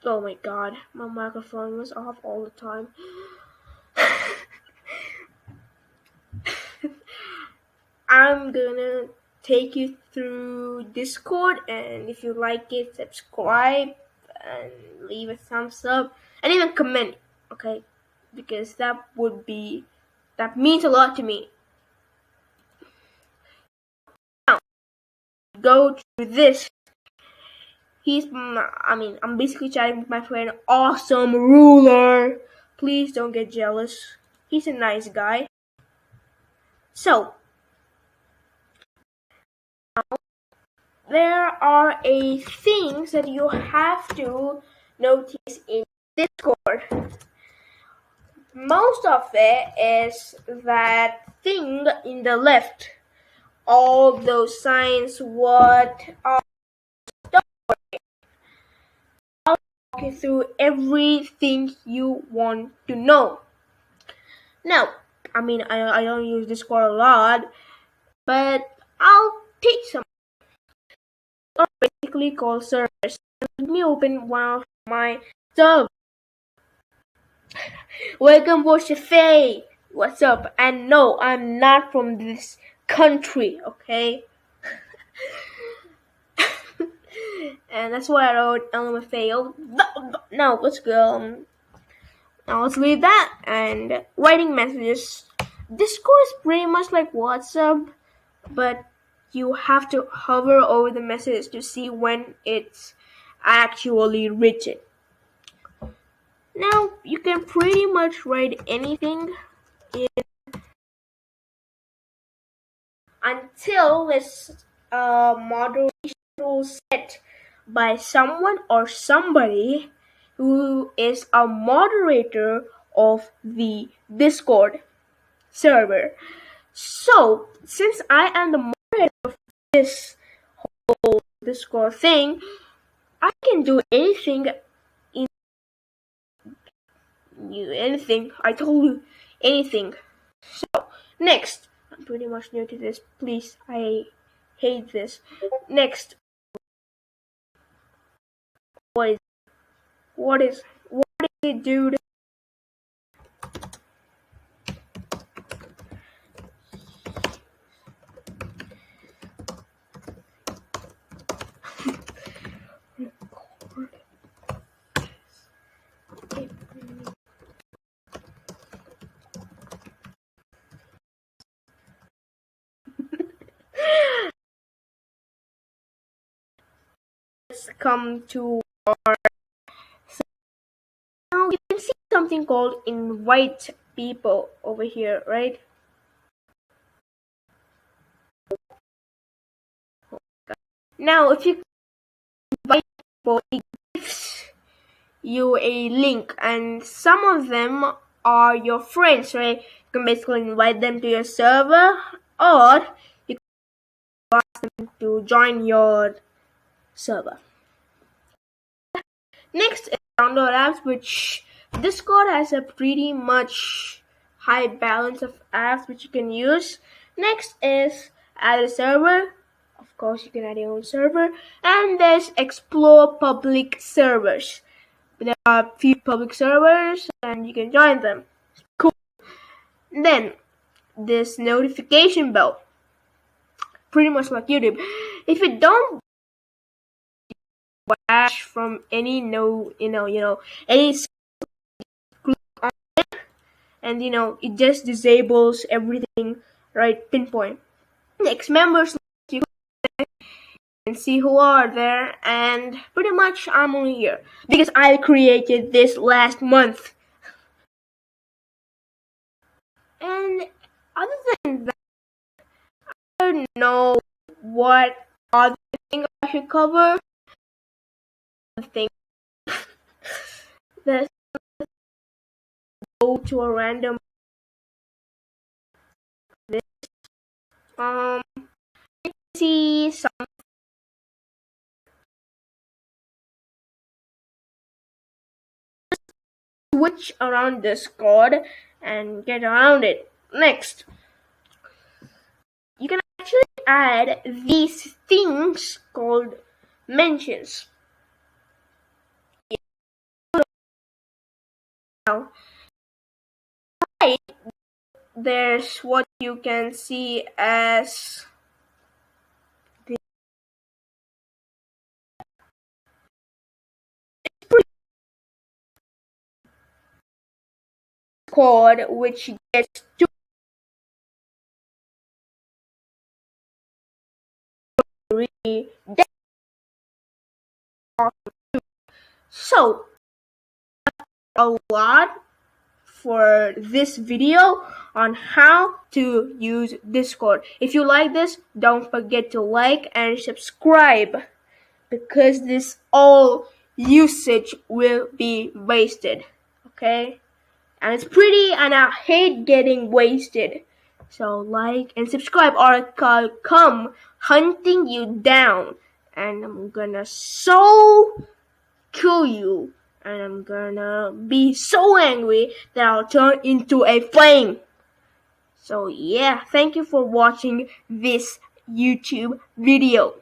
Oh my god, my microphone was off all the time. I'm gonna take you through Discord, and if you like it, subscribe and leave a thumbs up and even comment, okay? Because that means a lot to me. Now, go through this. I'm basically chatting with my friend, Awesome Ruler. Please don't get jealous. He's a nice guy. So, there are things that you have to notice in Discord. Most of it is that thing in the left. All those signs, what are I'll walk you through everything you want to know. Now, I don't use Discord a lot, but I'll teach some. Are basically called servers. Let me open one of my servers. Welcome, Boshefei. What's up? And no, I'm not from this country, okay? And that's why I wrote LMFAO. Now let's go. Now let's leave that and writing messages. Discord is pretty much like WhatsApp, but you have to hover over the message to see when it's actually written. Now you can pretty much write anything until it's moderation rule set by someone or somebody who is a moderator of the Discord server. So, since I am the moderator of this whole Discord thing, I can do anything. I told you anything. So, next, I'm pretty much new to this. Please, I hate this. Next, what is it, dude? Let's come to our. Now you can see something called invite people over here, right? Now, if you invite people, it gives you a link, and some of them are your friends, right? You can basically invite them to your server, or you can ask them to join your server. Next is download apps, which Discord has a pretty much high balance of apps which you can use. Next is add a server. Of course, you can add your own server. And there's explore public servers. There are a few public servers and you can join them. Cool. Then, this notification bell. Pretty much like YouTube. If you don't watch from any any click on it, and it just disables everything, right? Pinpoint. Next, members, you can see who are there, and pretty much I'm only here because I created this last month. And other than that, I don't know what other thing I should cover. Thing that go to a random this see some switch around Discord and get around it. Next, you can actually add these things called mentions. there's what you can see as the code, which gets to really so a lot for this video on how to use Discord. If you like this, don't forget to like and subscribe, because this all usage will be wasted. Okay? And it's pretty, and I hate getting wasted. So like and subscribe, or I'll come hunting you down, and I'm gonna kill you, and I'm gonna be so angry that I'll turn into a flame. So yeah, thank you for watching this YouTube video.